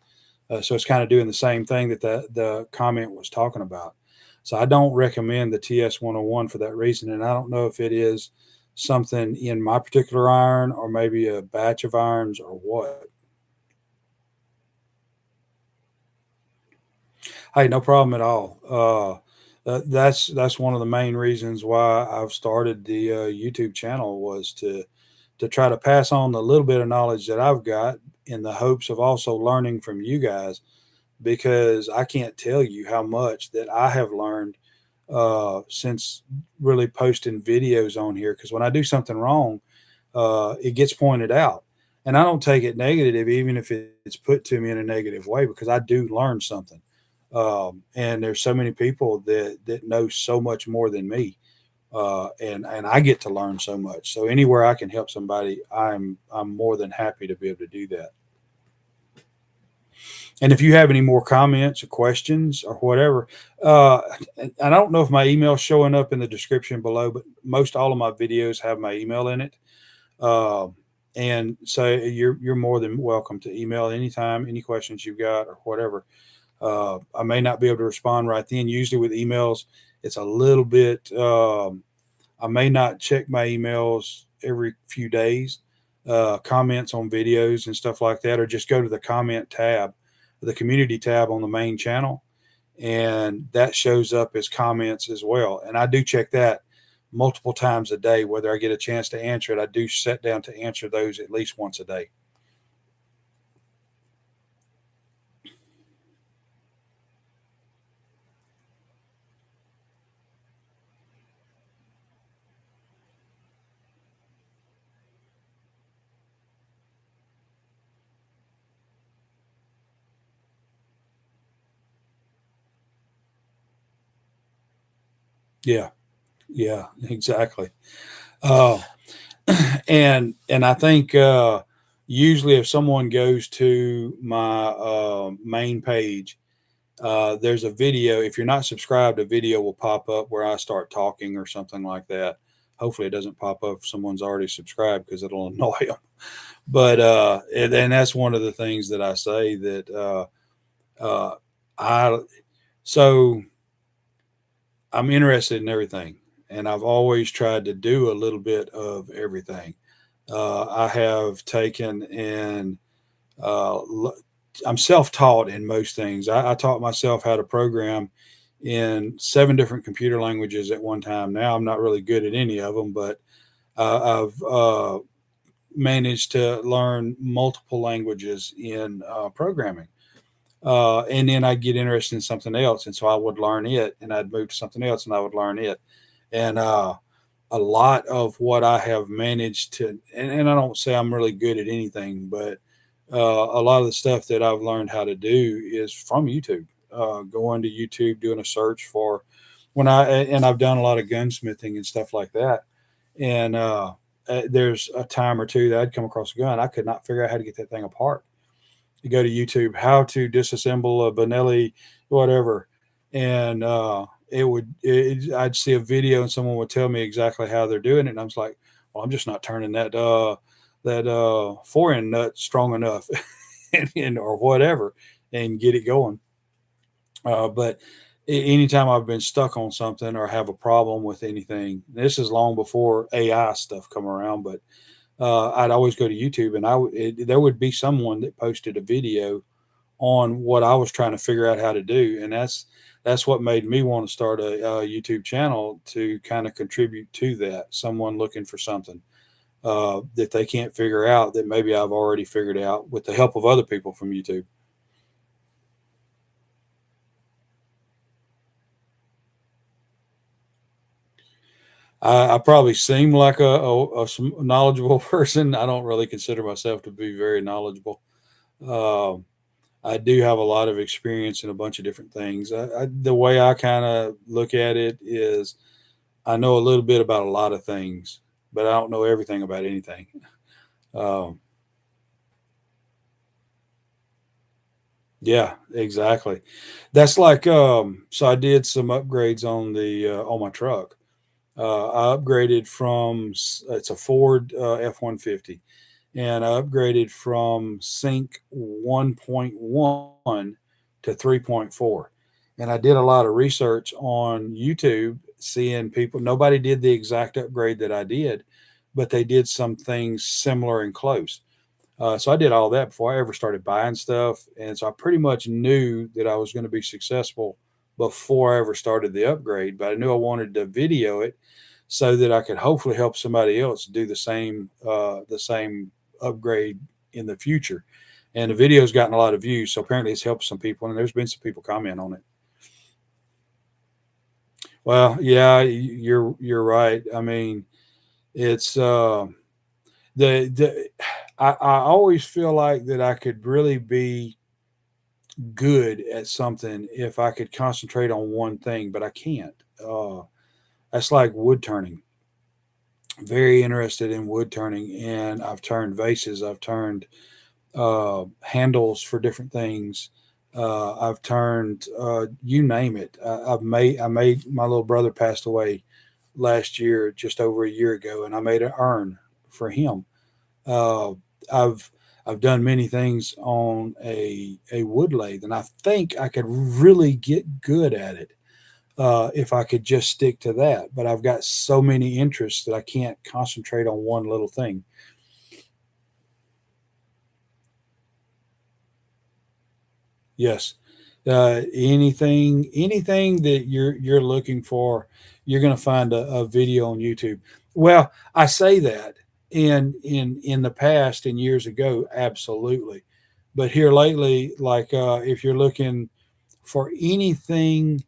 So it's kind of doing the same thing that the comment was talking about. So I don't recommend the TS101 for that reason. And I don't know if it is something in my particular iron or maybe a batch of irons or what. Hey, no problem at all. That's one of the main reasons why I've started the YouTube channel was to try to pass on the little bit of knowledge that I've got in the hopes of also learning from you guys because I can't tell you how much that I have learned since really posting videos on here. Because when I do something wrong, it gets pointed out, and I don't take it negative, even if it's put to me in a negative way, because I do learn something. And there's so many people that know so much more than me, and I get to learn so much. So anywhere I can help somebody, I'm more than happy to be able to do that. And if you have any more comments or questions or whatever, and I don't know if my email's showing up in the description below, but most all of my videos have my email in it. Uh, and so you're more than welcome to email anytime, any questions you've got or whatever. I may not be able to respond right then. Usually with emails, it's a little bit. I may not check my emails every few days. Comments on videos and stuff like that, or just go to the comment tab, the community tab on the main channel, and that shows up as comments as well. And I do check that multiple times a day, whether I get a chance to answer it. I do sit down to answer those at least once a day. Yeah, yeah, exactly. Uh, and I think usually if someone goes to my main page, there's a video. If you're not subscribed, a video will pop up where I start talking or something like that. Hopefully, it doesn't pop up if someone's already subscribed because it'll annoy them. But and that's one of the things that I say that uh, I so I'm interested in everything, and I've always tried to do a little bit of everything. I have taken and uh, I'm self-taught in most things. I taught myself how to program in 7 different computer languages at one time. Now I'm not really good at any of them, but I've managed to learn multiple languages in programming. And then I'd get interested in something else, and so I would learn it, and I'd move to something else, and I would learn it. And a lot of what I have managed to, and I don't say I'm really good at anything, but a lot of the stuff that I've learned how to do is from YouTube. Going to YouTube, doing a search for and I've done a lot of gunsmithing and stuff like that. And there's a time or two that I'd come across a gun, I could not figure out how to get that thing apart. You go to YouTube, how to disassemble a Benelli, whatever, and I'd see a video and someone would tell me exactly how they're doing it, and I was like, well, I'm just not turning that foreign nut strong enough, and or whatever, and get it going. But anytime I've been stuck on something or have a problem with anything, this is long before AI stuff come around, but I'd always go to YouTube, and there would be someone that posted a video on what I was trying to figure out how to do, and that's what made me want to start a YouTube channel to kind of contribute to that. Someone looking for something that they can't figure out that maybe I've already figured out with the help of other people from YouTube. I probably seem like a knowledgeable person. I don't really consider myself to be very knowledgeable. Um, I do have a lot of experience in a bunch of different things. The way I kind of look at it is I know a little bit about a lot of things, but I don't know everything about anything. Um, yeah, exactly. That's like so I did some upgrades on my truck. I upgraded from it's a Ford F-150, and I upgraded from Sync 1.1 to 3.4. And I did a lot of research on YouTube, seeing people. Nobody did the exact upgrade that I did, but they did some things similar and close. So I did all that before I ever started buying stuff, and so I pretty much knew that I was going to be successful before I ever started the upgrade. But I knew I wanted to video it so that I could hopefully help somebody else do the same upgrade in the future. And the video's gotten a lot of views, so apparently it's helped some people, and there's been some people comment on it. Well, yeah, you're right. I mean, it's the I always feel like that I could really be good at something if I could concentrate on one thing, but I can't. That's like wood turning. Very interested in wood turning, and I've turned vases. I've turned handles for different things. I've turned you name it. I made my little brother passed away last year, just over a year ago, and I made an urn for him. Uh, I've I've done many things on a wood lathe, and I think I could really get good at it if I could just stick to that. But I've got so many interests that I can't concentrate on one little thing. Yes. Anything that you're looking for, you're going to find a video on YouTube. Well, I say that in the past and years ago, absolutely. But here lately, like if you're looking for anything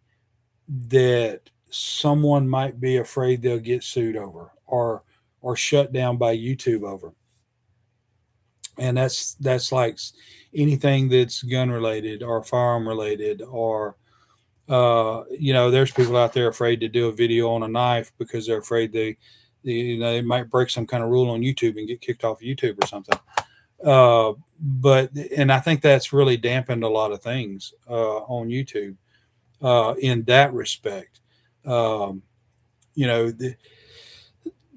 that someone might be afraid they'll get sued over or shut down by YouTube over, and that's like anything that's gun related or firearm related or there's people out there afraid to do a video on a knife because they're afraid they might break some kind of rule on YouTube and get kicked off YouTube or something. But and I think that's really dampened a lot of things on YouTube in that respect. Um, you know, the,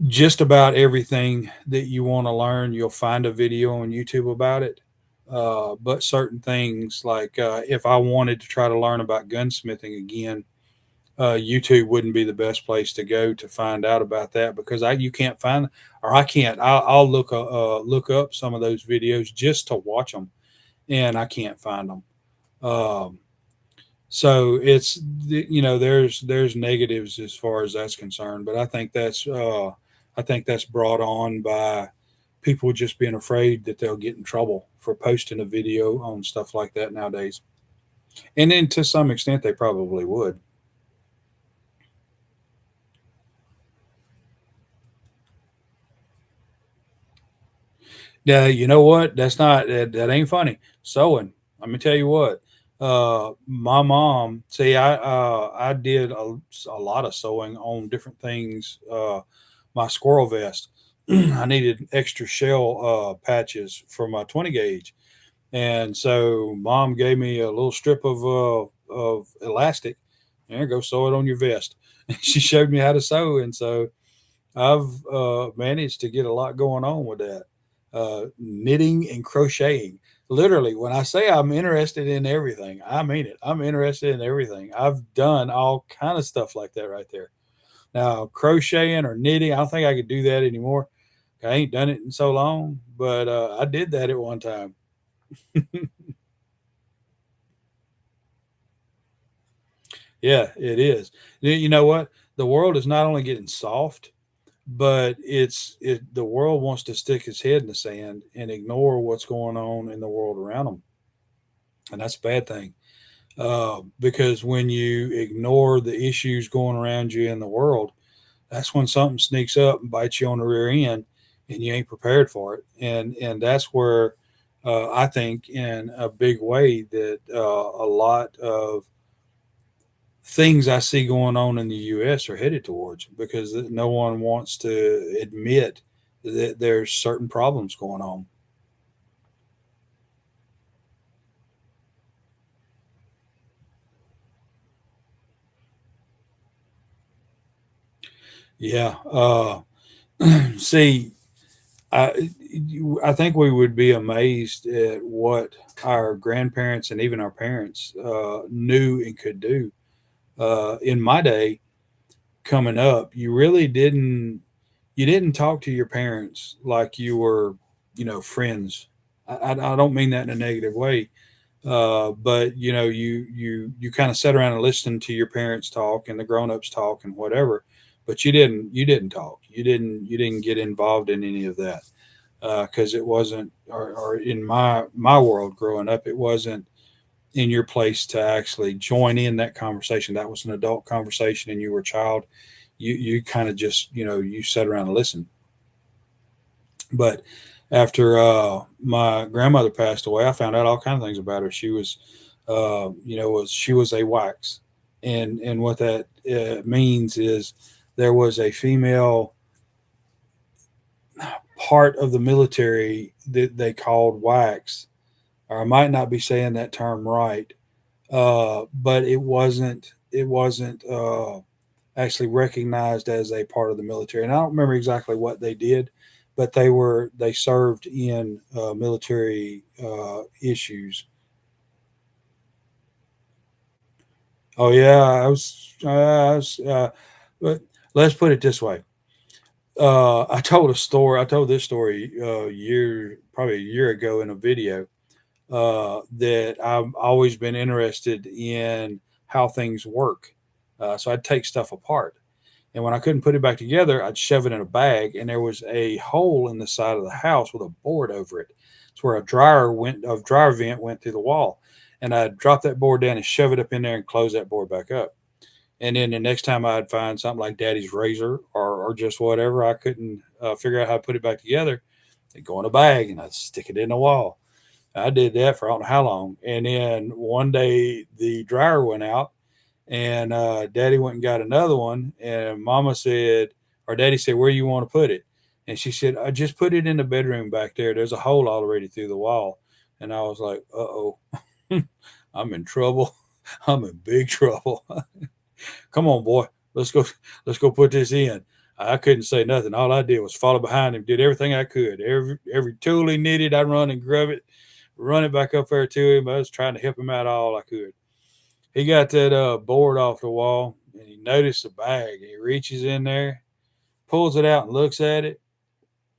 just about everything that you want to learn, you'll find a video on YouTube about it. But certain things, like if I wanted to try to learn about gunsmithing again, YouTube wouldn't be the best place to go to find out about that because you can't find, or I can't. I'll look up some of those videos just to watch them, and I can't find them. Um, so it's there's negatives as far as that's concerned, but I think that's brought on by people just being afraid that they'll get in trouble for posting a video on stuff like that nowadays. And then to some extent they probably would. Yeah, you know what? That's not that ain't funny. Sewing. Let me tell you what. My mom. See, I did a lot of sewing on different things. My squirrel vest. I needed extra shell patches for my 20 gauge, and so mom gave me a little strip of elastic. And go sew it on your vest. She showed me how to sew, and so I've managed to get a lot going on with that. Knitting and crocheting. Literally, when I say I'm interested in everything, I mean it. I'm interested in everything. I've done all kind of stuff like that right there. Now, crocheting or knitting, I don't think I could do that anymore. I ain't done it in so long, but I did that at one time. Yeah, it is. You know what? The world is not only getting soft, but the world wants to stick its head in the sand and ignore what's going on in the world around them, and that's a bad thing. Because when you ignore the issues going around you in the world, that's when something sneaks up and bites you on the rear end, and you ain't prepared for it. And that's where I think, in a big way, that a lot of things I see going on in the U.S. are headed towards, because no one wants to admit that there's certain problems going on. Yeah. See, I think we would be amazed at what our grandparents and even our parents knew and could do. In my day, coming up, you didn't talk to your parents like you were, friends. I don't mean that in a negative way, but you kind of sat around and listened to your parents talk and the grown-ups talk and whatever, but you didn't talk. You didn't get involved in any of that, because it wasn't, or in my world growing up, it wasn't in your place to actually join in that conversation. That was an adult conversation, and you were a child. You kind of just, you sat around and listened. But after my grandmother passed away, I found out all kinds of things about her. She was, she was a wax, and what that means is there was a female part of the military that they called wax, or I might not be saying that term right, but it wasn't actually recognized as a part of the military. And I don't remember exactly what they did, but they served in military issues. Oh yeah, but let's put it this way. I told a story. I told this story probably a year ago in a video, that I've always been interested in how things work. So I'd take stuff apart, and when I couldn't put it back together, I'd shove it in a bag, and there was a hole in the side of the house with a board over it. It's where a dryer vent went through the wall, and I'd drop that board down and shove it up in there and close that board back up. And then the next time I'd find something like Daddy's razor, or just whatever I couldn't figure out how to put it back together, it'd go in a bag and I'd stick it in the wall. I did that for I don't know how long. And then one day the dryer went out, and Daddy went and got another one. And Mama said, or Daddy said, "Where you want to put it?" And she said, "I just put it in the bedroom back there. There's a hole already through the wall." And I was like, "Uh oh, I'm in trouble. I'm in big trouble. Come on, boy, let's go. Let's go put this in." I couldn't say nothing. All I did was follow behind him, did everything I could. Every tool he needed, I'd run and grab it, run it back up there to him. I was trying to help him out all I could. He got that board off the wall, and he noticed the bag. He reaches in there, pulls it out, and looks at it,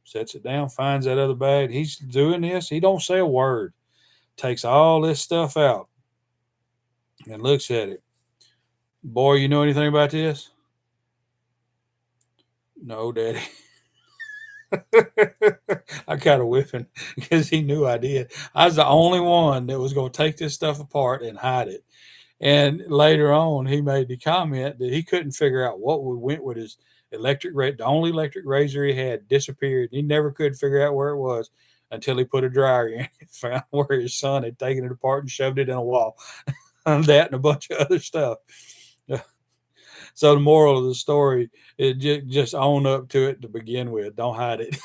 sets it down, finds that other bag. He's doing this. He don't say a word. Takes all this stuff out and looks at it. "Boy, you know anything about this?" "No, Daddy." I got a whipping because he knew I did. I was the only one that was going to take this stuff apart and hide it. And later on, he made the comment that he couldn't figure out what we went with his the only electric razor he had disappeared. He never could figure out where it was until he put a dryer in and found where his son had taken it apart and shoved it in a wall. That and a bunch of other stuff. So the moral of the story is just own up to it to begin with. Don't hide it.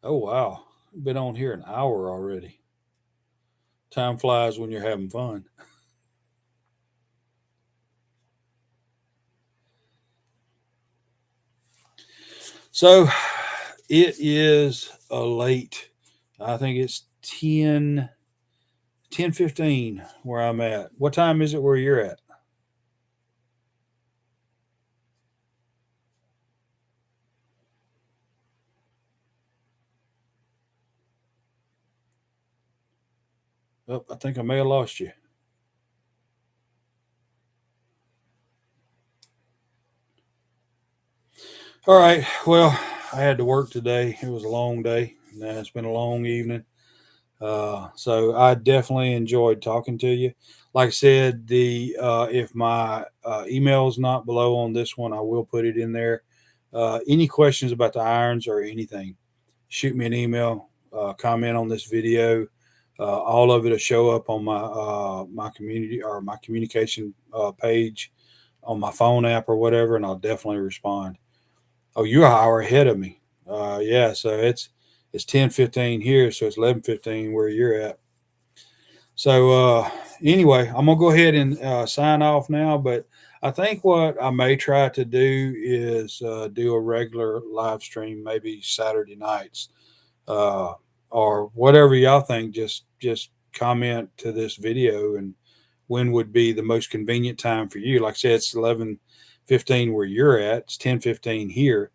Oh wow, been on here an hour already. Time flies when you're having fun. So it is a late. I think it's 10:15 where I'm at. What time is it where you're at? Oh, I think I may have lost you. All right. Well, I had to work today. It was a long day. It's been a long evening. So I definitely enjoyed talking to you. Like I said, the if my email is not below on this one, I will put it in there. Any questions about the irons or anything, shoot me an email, comment on this video. All of it will show up on my community or my communication page on my phone app or whatever, and I'll definitely respond. Oh, you're an hour ahead of me. Yeah, so it's 10:15 here, so it's 11:15 where you're at. So anyway, I'm gonna go ahead and sign off now. But I think what I may try to do is do a regular live stream, maybe Saturday nights, uh, or whatever y'all think. Just comment to this video and when would be the most convenient time for you. Like I said, it's 11:15 where you're at. It's 10:15 here.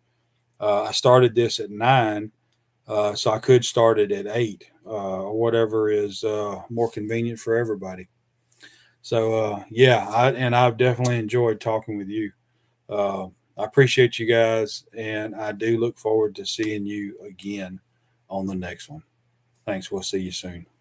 I started this at 9, so I could start it at 8, or whatever is more convenient for everybody. So yeah, I've definitely enjoyed talking with you. Uh, I appreciate you guys, and I do look forward to seeing you again on the next one. Thanks. We'll see you soon.